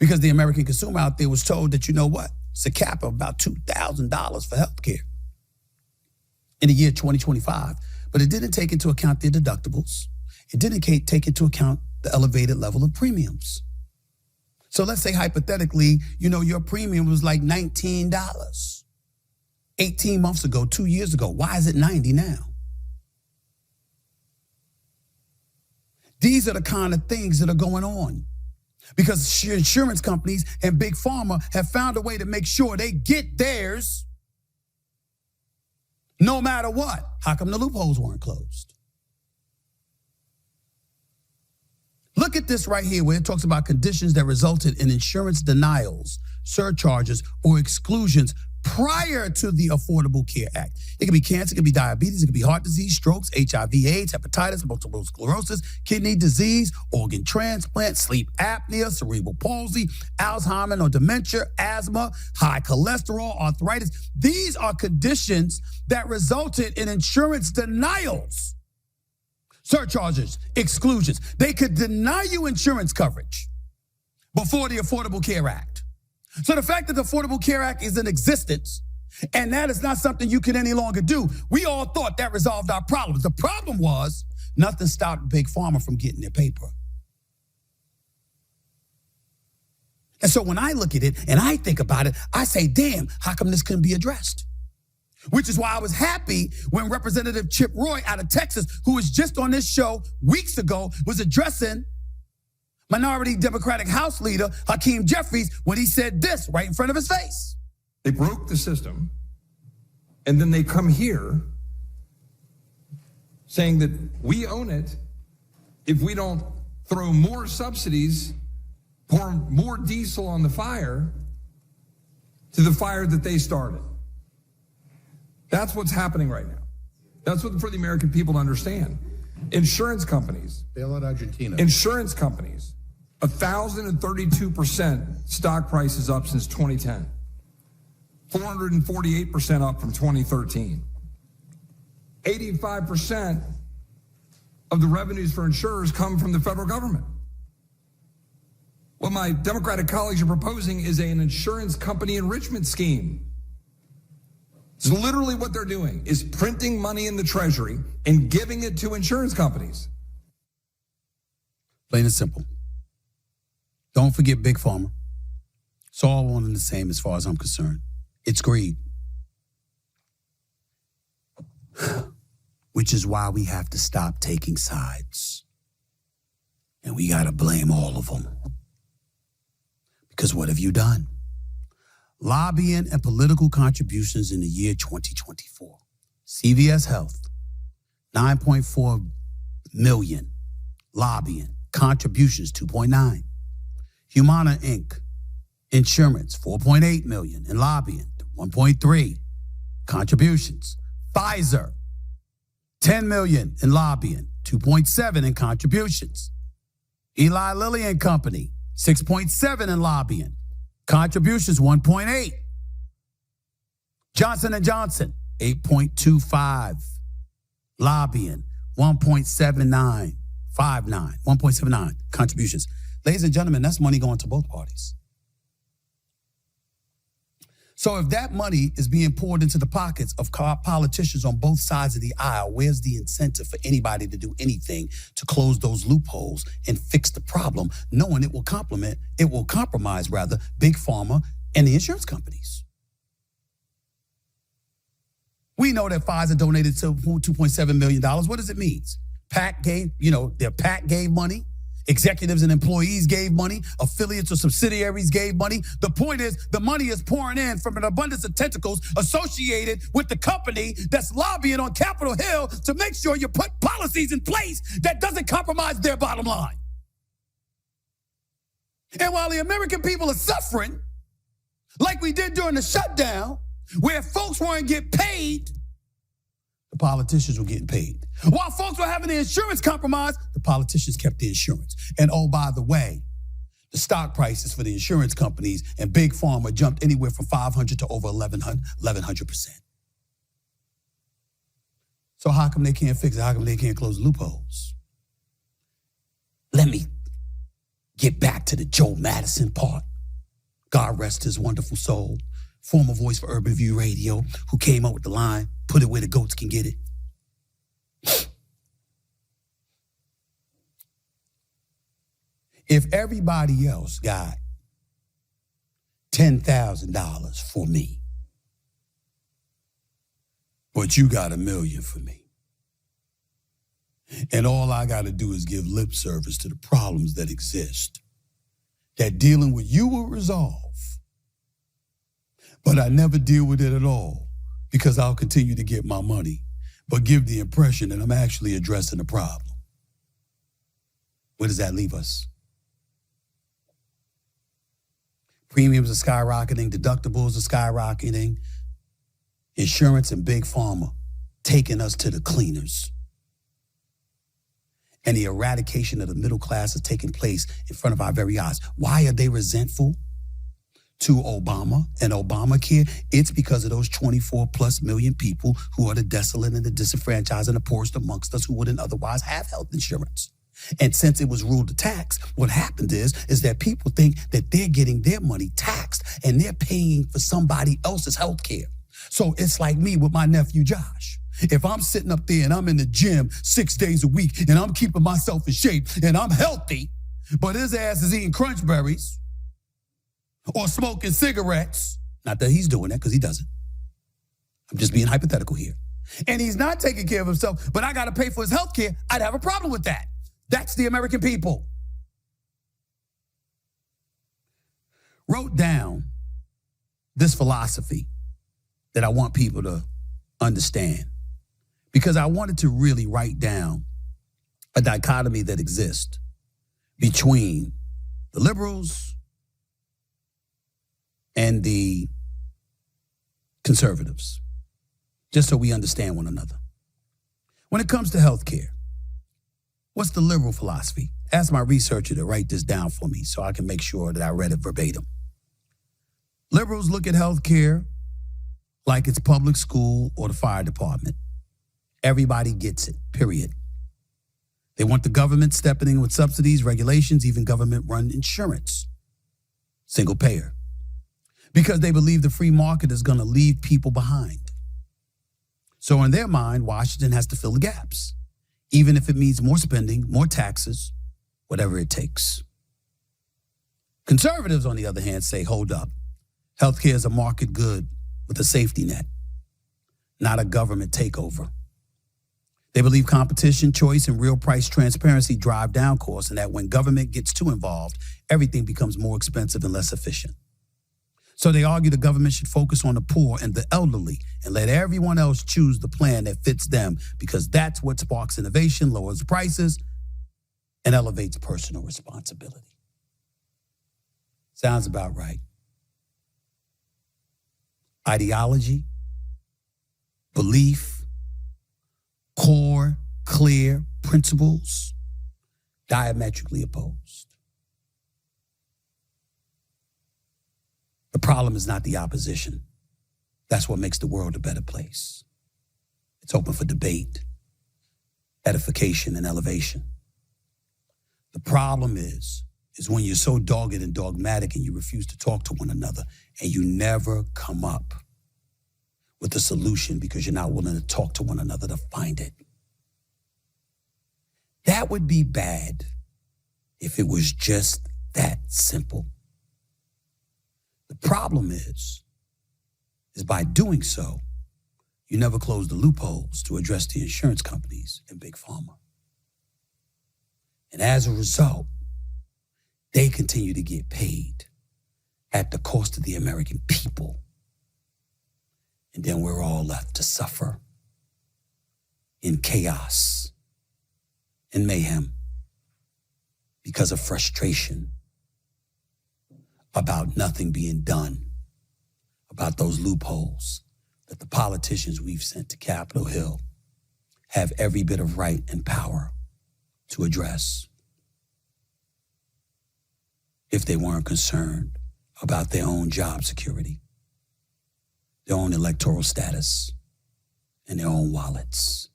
Because the American consumer out there was told that, you know what? It's a cap of about $2,000 for health care in the year 2025. But it didn't take into account their deductibles. It didn't take into account the elevated level of premiums. So let's say hypothetically, your premium was like $19 18 months ago, 2 years ago. Why is it $90 now? These are the kind of things that are going on because insurance companies and Big Pharma have found a way to make sure they get theirs no matter what. How come the loopholes weren't closed? Look at this right here where it talks about conditions that resulted in insurance denials, surcharges, or exclusions prior to the Affordable Care Act. It could be cancer, it could be diabetes, it could be heart disease, strokes, HIV, AIDS, hepatitis, multiple sclerosis, kidney disease, organ transplant, sleep apnea, cerebral palsy, Alzheimer's or dementia, asthma, high cholesterol, arthritis. These are conditions that resulted in insurance denials surcharges, exclusions. They could deny you insurance coverage before the Affordable Care Act. So the fact that the Affordable Care Act is in existence and that is not something you can any longer do, we all thought that resolved our problems. The problem was nothing stopped Big Pharma from getting their paper. And so when I look at it and I think about it, I say, damn, how come this couldn't be addressed? Which is why I was happy when Representative Chip Roy out of Texas, who was just on this show weeks ago, was addressing Minority Democratic House Leader Hakeem Jeffries when he said this right in front of his face. They broke the system, and then they come here saying that we own it if we don't throw more subsidies, pour more diesel on the fire to the fire that they started. That's what's happening right now. That's what for the American people to understand. Insurance companies. Bail out Argentina. Insurance companies, 1,032% stock prices up since 2010. 448% up from 2013. 85% of the revenues for insurers come from the federal government. What my Democratic colleagues are proposing is an insurance company enrichment scheme. It's literally what they're doing, is printing money in the Treasury and giving it to insurance companies. Plain and simple. Don't forget Big Pharma. It's all one and the same as far as I'm concerned. It's greed. Which is why we have to stop taking sides. And we got to blame all of them. Because what have you done? Lobbying and political contributions in the year 2024. CVS Health, 9.4 million. Lobbying, contributions, 2.9. Humana Inc., insurance, 4.8 million. And lobbying, 1.3. Contributions. Pfizer, 10 million in lobbying, 2.7 in contributions. Eli Lilly and Company, 6.7 in lobbying. Contributions, 1.8. Johnson & Johnson, 8.25. Lobbying, 1.79. 1.79 contributions. Ladies and gentlemen, that's money going to both parties. So if that money is being poured into the pockets of politicians on both sides of the aisle, where's the incentive for anybody to do anything to close those loopholes and fix the problem, knowing it will compromise Big Pharma and the insurance companies? We know that Pfizer donated $2.7 million. What does it mean? PAC gave money. Executives and employees gave money. Affiliates or subsidiaries gave money. The point is, the money is pouring in from an abundance of tentacles associated with the company that's lobbying on Capitol Hill to make sure you put policies in place that doesn't compromise their bottom line. And while the American people are suffering, like we did during the shutdown, where folks weren't getting paid, the politicians were getting paid. While folks were having the insurance compromised, the politicians kept the insurance. And oh, by the way, the stock prices for the insurance companies and Big Pharma jumped anywhere from 500 to over 1,100%. So how come they can't fix it? How come they can't close loopholes? Let me get back to the Joe Madison part. God rest his wonderful soul. Former voice for Urban View Radio, who came up with the line, put it where the goats can get it. If everybody else got $10,000 for me, but you got $1 million for me, and all I got to do is give lip service to the problems that exist, that dealing with you will resolve, but I never deal with it at all because I'll continue to get my money, but give the impression that I'm actually addressing the problem. Where does that leave us? Premiums are skyrocketing, deductibles are skyrocketing, insurance and Big Pharma taking us to the cleaners. And the eradication of the middle class is taking place in front of our very eyes. Why are they resentful? to Obama and Obamacare, it's because of those 24 plus million people who are the desolate and the disenfranchised and the poorest amongst us who wouldn't otherwise have health insurance. And since it was ruled a tax, what happened is that people think that they're getting their money taxed and they're paying for somebody else's health care. So it's like me with my nephew Josh. If I'm sitting up there and I'm in the gym 6 days a week and I'm keeping myself in shape and I'm healthy, but his ass is eating crunch berries or smoking cigarettes, not that he's doing that because he doesn't. I'm just being hypothetical here. And he's not taking care of himself, but I got to pay for his health care, I'd have a problem with that. That's the American people. Wrote down this philosophy that I want people to understand because I wanted to really write down a dichotomy that exists between the liberals and the conservatives, just so we understand one another. When it comes to healthcare, what's the liberal philosophy? Ask my researcher to write this down for me so I can make sure that I read it verbatim. Liberals look at healthcare like it's public school or the fire department. Everybody gets it, period. They want the government stepping in with subsidies, regulations, even government-run insurance. Single payer. Because they believe the free market is going to leave people behind. So in their mind, Washington has to fill the gaps, even if it means more spending, more taxes, whatever it takes. Conservatives, on the other hand, say, hold up. Healthcare is a market good with a safety net, not a government takeover. They believe competition, choice, and real price transparency drive down costs, and that when government gets too involved, everything becomes more expensive and less efficient. So they argue the government should focus on the poor and the elderly and let everyone else choose the plan that fits them because that's what sparks innovation, lowers prices, and elevates personal responsibility. Sounds about right. Ideology, belief, core, clear principles, diametrically opposed. The problem is not the opposition. That's what makes the world a better place. It's open for debate, edification, and elevation. The problem is when you're so dogged and dogmatic and you refuse to talk to one another and you never come up with a solution because you're not willing to talk to one another to find it. That would be bad if it was just that simple. The problem is by doing so, you never close the loopholes to address the insurance companies and Big Pharma. And as a result, they continue to get paid at the cost of the American people. And then we're all left to suffer in chaos and mayhem because of frustration about nothing being done about those loopholes that the politicians we've sent to Capitol Hill have every bit of right and power to address if they weren't concerned about their own job security, their own electoral status, and their own wallets.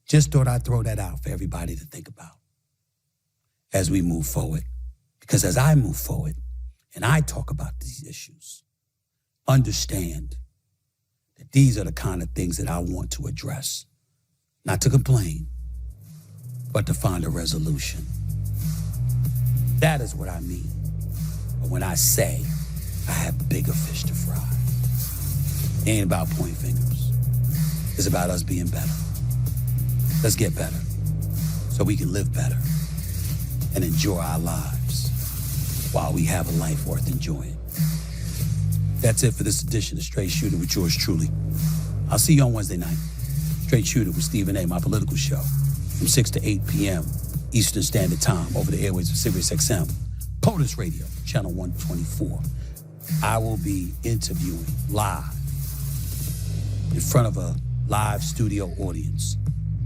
Just thought I'd throw that out for everybody to think about as we move forward. Because as I move forward and I talk about these issues, understand that these are the kind of things that I want to address. Not to complain, but to find a resolution. That is what I mean. But when I say I have bigger fish to fry, it ain't about pointing fingers. It's about us being better. Let's get better so we can live better and enjoy our lives while we have a life worth enjoying. That's it for this edition of Straight Shooter with yours truly. I'll see you on Wednesday night. Straight Shooter with Stephen A., my political show, from 6 to 8 p.m. Eastern Standard Time over the airways of SiriusXM, POTUS Radio, Channel 124. I will be interviewing live in front of a live studio audience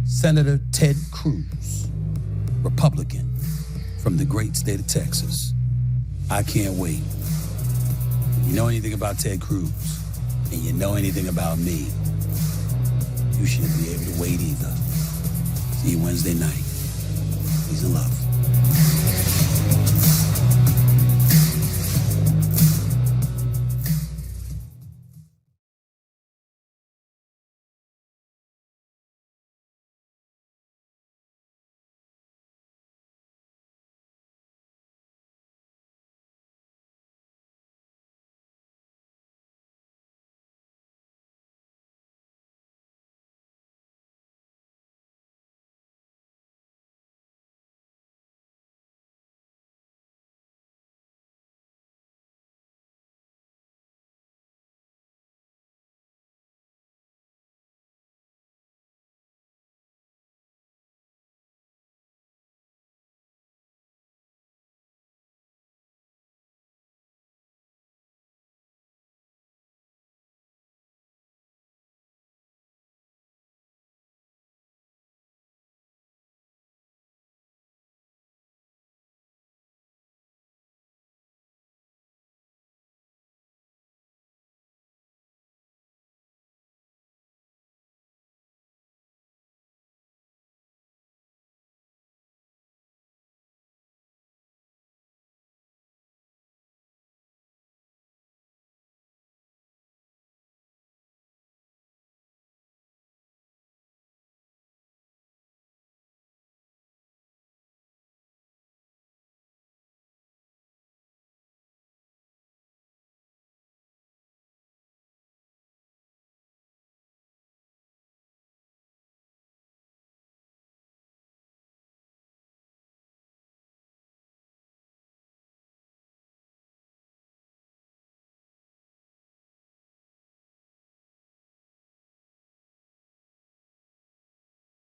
Senator Ted Cruz, Republican from the great state of Texas. I can't wait. If you know anything about Ted Cruz, and you know anything about me, you shouldn't be able to wait either. See you Wednesday night. Peace and love.